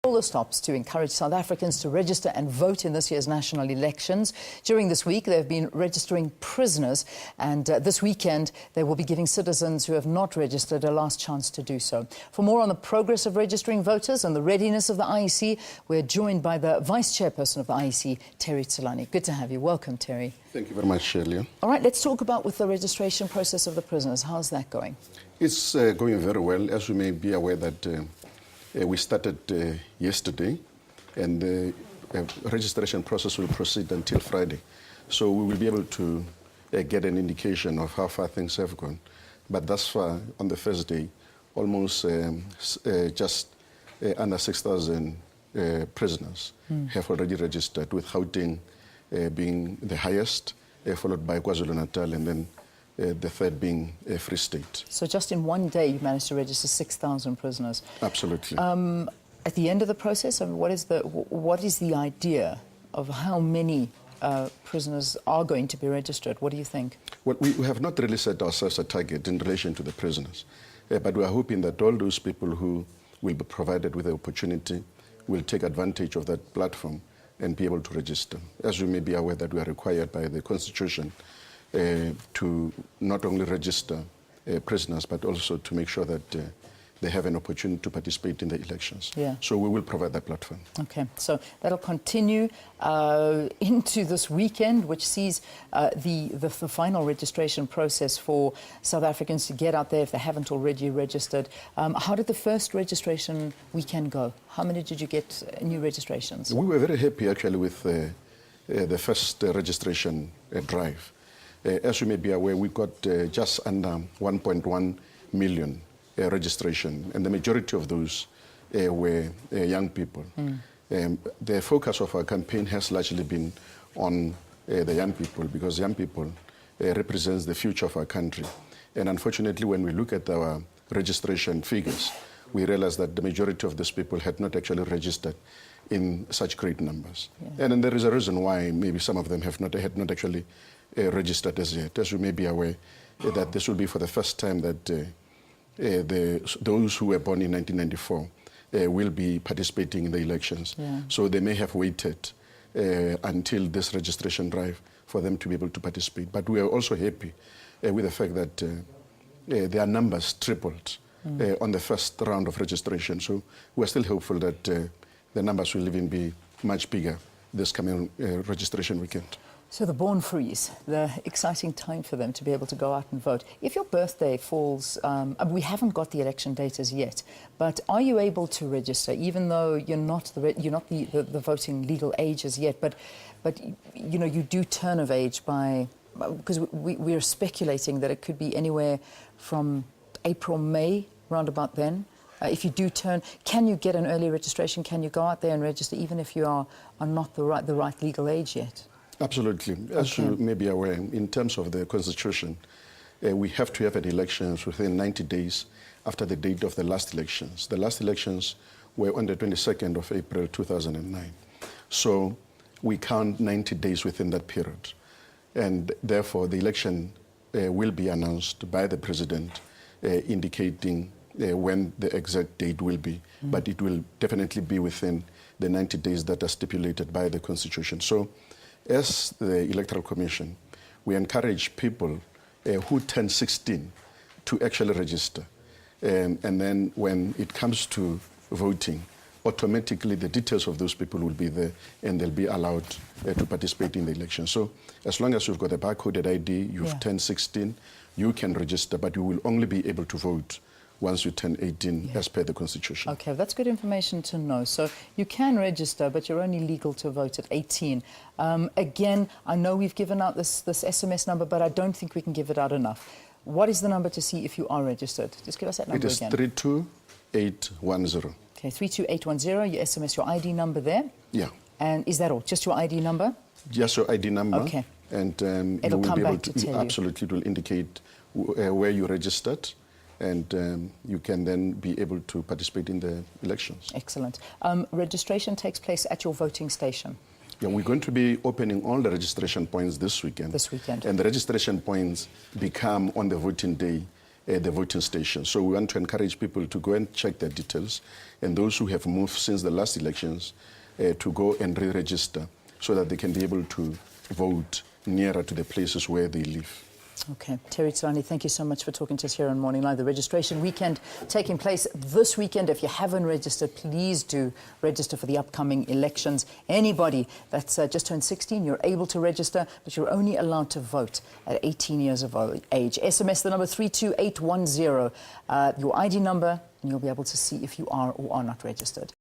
All the stops to encourage South Africans to register and vote in this year's national elections. During this week, they've been registering prisoners, and this weekend they will be giving citizens who have not registered a last chance to do so. For more on the progress of registering voters and the readiness of the IEC, we're joined by the Vice Chairperson of the IEC, Tselane. Good to have you. Welcome, Terry. Thank you very much, Shirley. All right, let's talk about with the registration process of the prisoners. How's that going? It's going very well. As you may be aware that we started yesterday, and the registration process will proceed until Friday. So we will be able to get an indication of how far things have gone. But thus far, on the first day, almost just under 6,000 prisoners have already registered, with Gauteng being the highest, followed by KwaZulu-Natal, and then the third being Free State. So just in one day, you managed to register 6,000 prisoners. Absolutely. At the end of the process, I mean, what is the idea of how many prisoners are going to be registered? What do you think? Well, we have not really set ourselves a target in relation to the prisoners, but we are hoping that all those people who will be provided with the opportunity will take advantage of that platform and be able to register. As you may be aware that we are required by the Constitution to not only register prisoners, but also to make sure that they have an opportunity to participate in the elections. Yeah. So we will provide that platform. Okay, so that'll continue into this weekend, which sees the final registration process for South Africans to get out there if they haven't already registered. How did the first registration weekend go? How many did you get new registrations? We were very happy actually with the first registration drive. As you may be aware, we got just under 1.1 million registration, and the majority of those were young people. The focus of our campaign has largely been on the young people, because young people represents the future of our country. And unfortunately, when we look at our registration figures, we realize that the majority of these people had not actually registered in such great numbers. Yeah. And then there is a reason why maybe some of them had not actually registered as yet. As you may be aware, that this will be for the first time that those who were born in 1994 will be participating in the elections. Yeah. So they may have waited until this registration drive for them to be able to participate. But we are also happy with the fact that their numbers tripled on the first round of registration. So we're still hopeful that the numbers will even be much bigger this coming registration weekend. So the born frees, the exciting time for them to be able to go out and vote. If your birthday falls, we haven't got the election date as yet, but are you able to register, even though you're not the voting legal age as yet, but you know, you do turn of age by, because we're speculating that it could be anywhere from April, May, round about then. If you do turn, can you get an early registration? Can you go out there and register even if you are not the right legal age yet? Absolutely. As you may be aware, in terms of the Constitution, we have to have an elections within 90 days after the date of the last elections. The last elections were on the 22nd of April 2009. So we count 90 days within that period. And therefore, the election will be announced by the President, indicating when the exact date will be. But it will definitely be within the 90 days that are stipulated by the Constitution. So, as the Electoral Commission, we encourage people who turn 16 to actually register. And then when it comes to voting, automatically the details of those people will be there and they'll be allowed to participate in the election. So as long as you've got a barcoded ID, you've turned 16, you can register, but you will only be able to vote once you turn 18 as per the Constitution. Okay, that's good information to know. So you can register, but you're only legal to vote at 18. Again, I know we've given out this SMS number, but I don't think we can give it out enough. What is the number to see if you are registered? Just give us that number again. It is 32810. Okay, 32810. You SMS your ID number there. Yeah. And is that all? Just your ID number? Just your ID number. Okay. And it'll come back to tell you. Absolutely, it will indicate where you registered. And you can then be able to participate in the elections. Excellent. Registration takes place at your voting station. Yeah, we're going to be opening all the registration points this weekend. This weekend. And the registration points become on the voting day the voting station. So we want to encourage people to go and check their details, and those who have moved since the last elections to go and re-register so that they can be able to vote nearer to the places where they live. Okay. Terry Tselane, thank you so much for talking to us here on Morning Live. The registration weekend taking place this weekend. If you haven't registered, please do register for the upcoming elections. Anybody that's just turned 16, you're able to register, but you're only allowed to vote at 18 years of age. SMS the number 32810, your ID number, and you'll be able to see if you are or are not registered.